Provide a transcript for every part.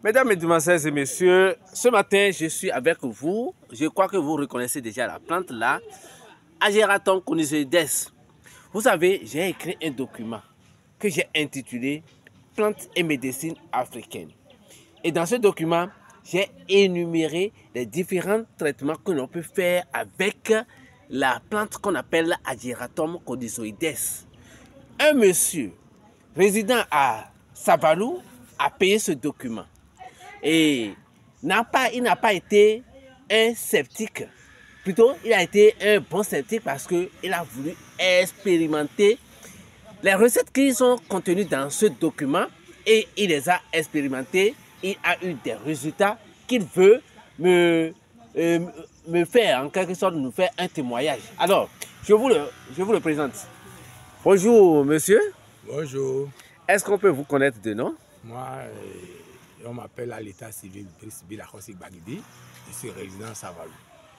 Mesdames, Mesdemoiselles et Messieurs, ce matin, je suis avec vous. Je crois que vous reconnaissez déjà la plante là. Ageratum conifolides. Vous savez, j'ai écrit un document que j'ai intitulé Plantes et médecine africaine. Et dans ce document, j'ai énuméré les différents traitements que l'on peut faire avec la plante qu'on appelle Ageratum conifolides. Un monsieur résident à Savalou a payé ce document. Et il n'a pas été un sceptique. Plutôt, il a été un bon sceptique parce qu'il a voulu expérimenter les recettes qui sont contenues dans ce document et il les a expérimentées. Il a eu des résultats qu'il veut me faire, en quelque sorte, nous faire un témoignage. Alors, je vous le présente. Bonjour, monsieur. Bonjour. Est-ce qu'on peut vous connaître de nom? Moi, on m'appelle à l'état civil Brice Akosik Bagidi. Je suis résident à Savalou.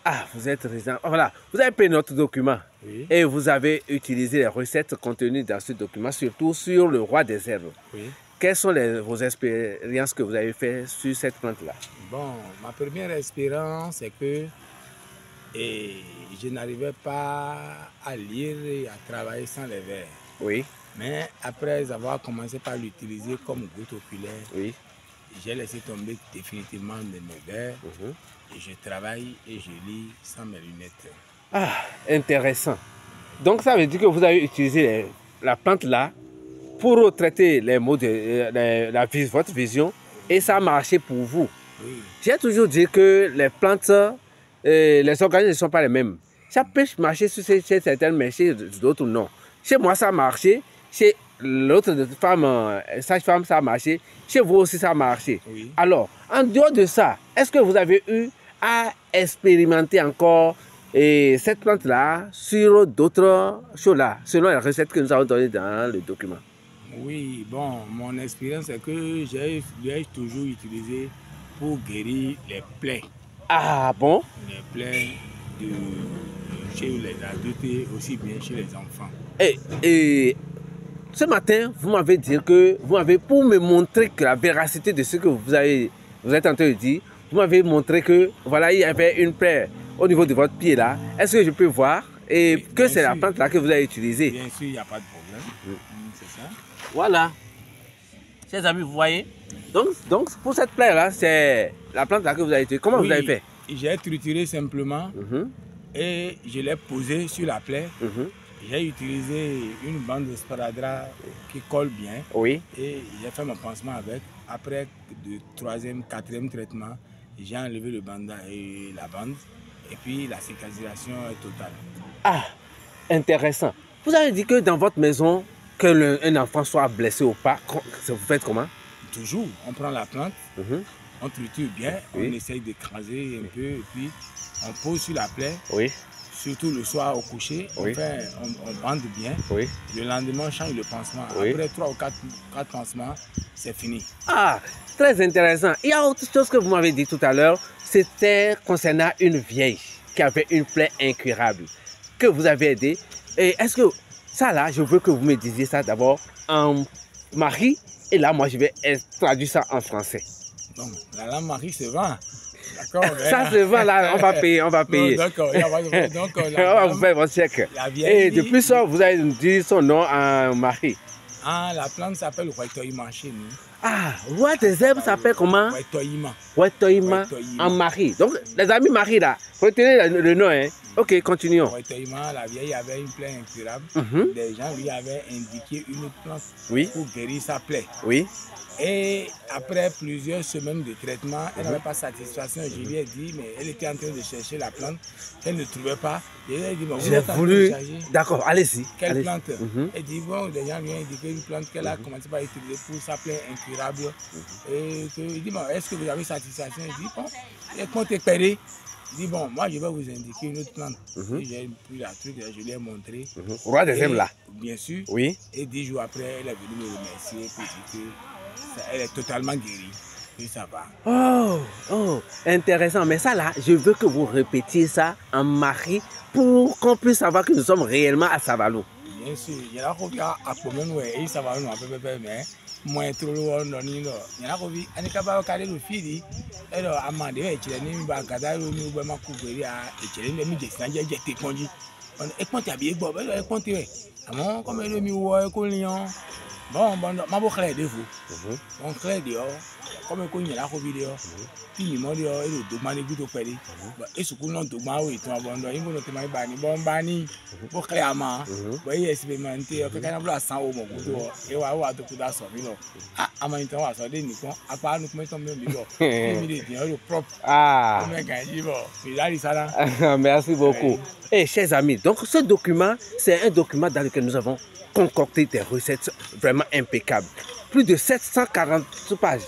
Ah, vous êtes résident. Voilà, vous avez pris notre document. Oui. Et vous avez utilisé les recettes contenues dans ce document, surtout sur le roi des herbes. Oui. Quelles sont vos expériences que vous avez faites sur cette plante-là? Bon, ma première expérience, c'est que je n'arrivais pas à lire et à travailler sans les verres. Oui. Mais après avoir commencé par l'utiliser comme goutte oculaire, Oui. j'ai laissé tomber définitivement mes verres. Et je travaille et je lis sans mes lunettes. Ah, intéressant. Donc ça veut dire que vous avez utilisé la plante là pour traiter les maux de votre vision et ça a marché pour vous. Oui. J'ai toujours dit que les plantes, les organismes ne sont pas les mêmes. Ça peut marcher chez certaines, mais chez d'autres non. Chez moi ça a marché, chez l'autre femme, sage-femme ça a marché, chez vous aussi ça a marché. Oui. Alors, en dehors de ça, est-ce que vous avez eu à expérimenter encore cette plante-là sur d'autres choses-là, selon les recettes que nous avons données dans le document? Oui, bon, mon expérience est que j'ai toujours utilisé pour guérir les plaies. Ah bon? Les plaies chez les adultes et aussi bien chez les enfants. Et ce matin, vous m'avez dit que pour me montrer que la véracité de ce que vous êtes en train de dire, vous m'avez montré que voilà, il y avait une plaie au niveau de votre pied là. Est-ce que je peux voir et Oui, que c'est sûr. la plante là que vous avez utilisée? Bien sûr, il n'y a pas de problème. C'est ça. Voilà. Chers amis, vous voyez? Donc pour cette plaie là, c'est la plante là que vous avez utilisée. Comment Oui, vous avez fait? J'ai trituré simplement Mhm, et je l'ai posé sur la plaie. mhm. J'ai utilisé une bande de sparadrap qui colle bien Oui. et j'ai fait mon pansement avec. Après le troisième, quatrième traitement, j'ai enlevé le bandage et la bande et puis la cicatrisation est totale. Ah, intéressant. Vous avez dit que dans votre maison, un enfant soit blessé ou pas, vous faites comment? Toujours, on prend la plante, Mhm. on triture bien, Oui. on essaye d'écraser un peu et puis on pose sur la plaie, Oui, surtout le soir au coucher, Oui. on bande bien. oui. Le lendemain, on change le pansement. Oui. Après 3 ou 4 pansements, c'est fini. Ah, très intéressant. Il y a autre chose que vous m'avez dit tout à l'heure, c'était concernant une vieille qui avait une plaie incurable, que vous avez aidé. Et est-ce que ça là, je veux que vous me disiez ça d'abord en mari, et là, moi, je vais traduire ça en français. Donc, la lame Marie se vend. D'accord. Ça se vend là, on va payer, on va payer. Non, d'accord. Donc, On va vous faire votre chèque. la vieille Et depuis ça, vous avez dit son nom en mari. Ah, la plante s'appelle Waitoïma chez nous. Ah, roi des herbes s'appelle comment? Waitoïma. Wetoima en mari. Donc, les amis maris là, retenez le nom, hein. Ok, continuons. Waitoïma, la vieille avait une plaie incurable. Mhm. Les gens lui avaient indiqué une plante Oui, pour guérir sa plaie. oui. Et après plusieurs semaines de traitement, elle n'avait pas satisfaction. Je lui ai dit, mais elle était en train de chercher la plante qu'elle ne trouvait pas. Je lui ai dit, bon, vous J'ai êtes en train de voulu. chercher D'accord, allez-y. quelle allez-y. plante? Mhm. Elle dit, bon, les gens lui ont indiqué une plante qu'elle a commencé par utiliser pour sa plaie incurable. Et il dit, bon, est-ce que vous avez satisfaction? Il dit, bon, et quand tu es péré, il dit, bon, moi je vais vous indiquer une autre plante. Et j'ai pris la truc, je lui ai montré. Mhm. Roi des herbes là. Bien sûr. Oui. Et 10 jours après, elle est venue me remercier pour dire que elle est totalement guérie. Et ça va. Oh, intéressant. Mais ça là, je veux que vous répétiez ça en mari pour qu'on puisse savoir que nous sommes réellement à Savalou. Bien sûr, il y a un à Pomone, et ça va nous un peu, mais moins trop loin dans l'île. Il y a un anikaba kale le fili. Alors amande e chile ni ba gada ro ni gbe ma ku gbere a chile ni mi je san je te ponji. On e ponte abi gbo be e ponte re. Àmọ́ comme le mi wo e ko lian. Bon ma bo kle de vous. On kle de o. Comme ko yin la ko bi de o. Ti mi mo de o e lo do ma ni gudo pele. E su ku no do ma o itan abondo yin bo no te ma ba ni bon ba ni. Bo kle ama. Bo e experimente o ke kana bla san o mo gudo e wa to ku da so mi lo. Ama itan wa so de nìkan apa nu ko ton mi lo. Mi de din o propre. Merci beaucoup. Et chers amis, donc ce document, c'est un document dans lequel nous avons concocté des recettes vraiment impeccables. Plus de 740 pages,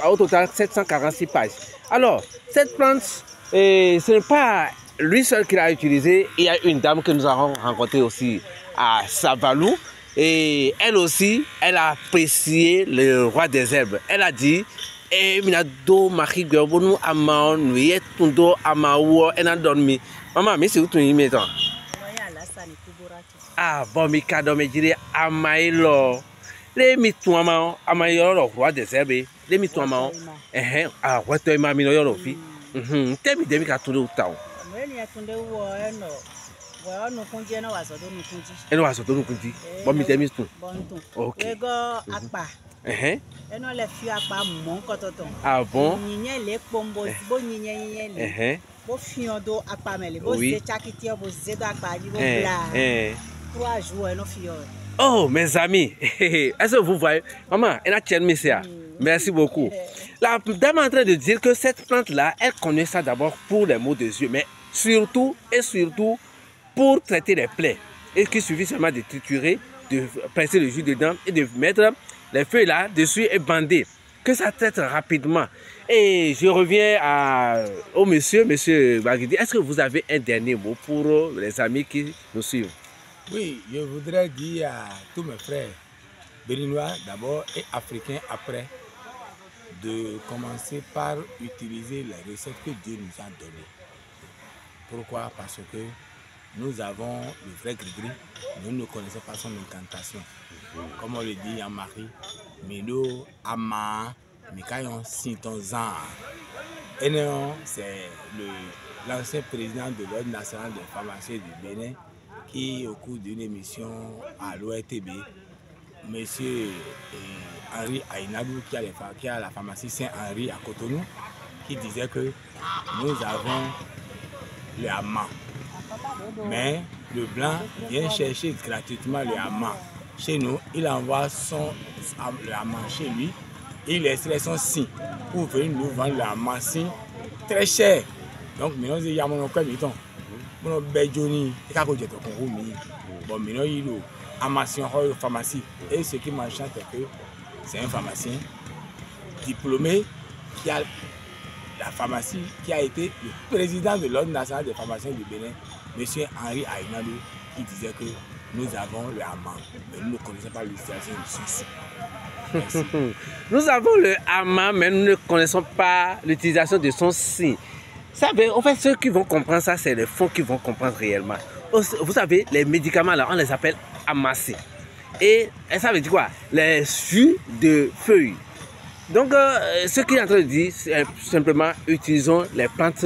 au total 746 pages. Alors, cette plante, ce n'est pas lui seul qui l'a utilisé. Il y a une dame que nous avons rencontrée aussi à Savalou. Et elle aussi, elle a apprécié le roi des herbes. Elle a dit, minado maki gbonu ama nuye tundo ama wo ena dormi mama mi si utun imi tan ah bon mi ka do me jire ama ilo le mi tun ama yoro roi des herbes le mi tun ama ah weto ma mi no yoro fi temi de mi ka tun do ta o ni atunde wo eno wo nu kunji eno wa so do nu kunji eno wa so do nu kunji bon mi temi tun bon tun okay ego apa eno le fi apa mo kototon ah bon yinyen le pombo bo yinyen le bo fi odo apa mele bo se chakiti bo se do apa ji bo bla 3 jours eno fi. Oh mes amis, est-ce que vous voyez maman elle a tienne monsieur. Merci beaucoup. La dame est en train de dire que cette plante là, elle connaît ça d'abord pour les maux des yeux, mais surtout pour traiter les plaies. Et qu'il suffit seulement de triturer, de presser le jus dedans et de mettre les feuilles là dessus et bander, que ça traite rapidement. Et je reviens au monsieur Bagidi. Est-ce que vous avez un dernier mot pour les amis qui nous suivent? Oui, je voudrais dire à tous mes frères béninois d'abord et africains après de commencer par utiliser les recettes que Dieu nous a données. Pourquoi? Parce que nous avons le vrai gris-gris, nous ne connaissons pas son incantation. Comme on le dit en Marie, Milo, Ama, Mikayon, Sintonzan. Enéon, c'est l'ancien président de l'Ordre national des pharmaciens du Bénin qui, au cours d'une émission à l'ORTB, M. Henri Aïnadou, qui a la pharmacie Saint-Henri à Cotonou, qui disait que nous avons le Ama. Mais le blanc vient chercher gratuitement le Ama. Chez nous, il envoie le Ama chez lui et il extrait son signe pour venir nous vendre le Ama très cher. Donc, maintenant, il y a mon cœur, mon béjoni, et quand j'ai ton roumi, bon, maintenant, il y a un pharmacie. Et ce qui m'enchante, c'est que c'est un pharmacien diplômé qui a la pharmacie, qui a été le président de l'Ordre national des pharmaciens du Bénin, M. Henri Aïnadou, qui disait que nous avons le Ama, mais nous ne connaissons pas l'utilisation de son signe. Nous avons le Ama, mais nous ne connaissons pas l'utilisation de son signe. Vous savez, en fait, ceux qui vont comprendre ça, c'est les fonds qui vont comprendre réellement. Vous savez, les médicaments, là, on les appelle amassés. Et ça veut dire quoi? Les jus de feuilles. Donc, ce qu'il est en train de dire, c'est simplement utilisons les plantes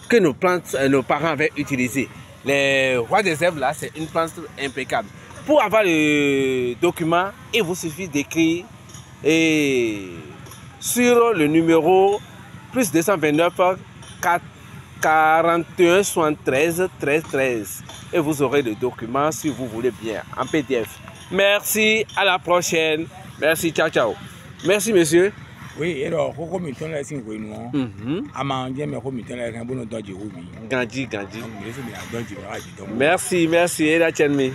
que nos parents avaient utilisées. Les rois des herbes, là, c'est une plante impeccable. Pour avoir le document, il vous suffit d'écrire sur le numéro plus 229 41 73 13 13 et vous aurez le document si vous voulez bien en PDF. Merci, à la prochaine. Merci, ciao, ciao. Merci, monsieur. Oui, alors, pourquoi nous sommes là, c'est Gandhi. Merci, et la tienne.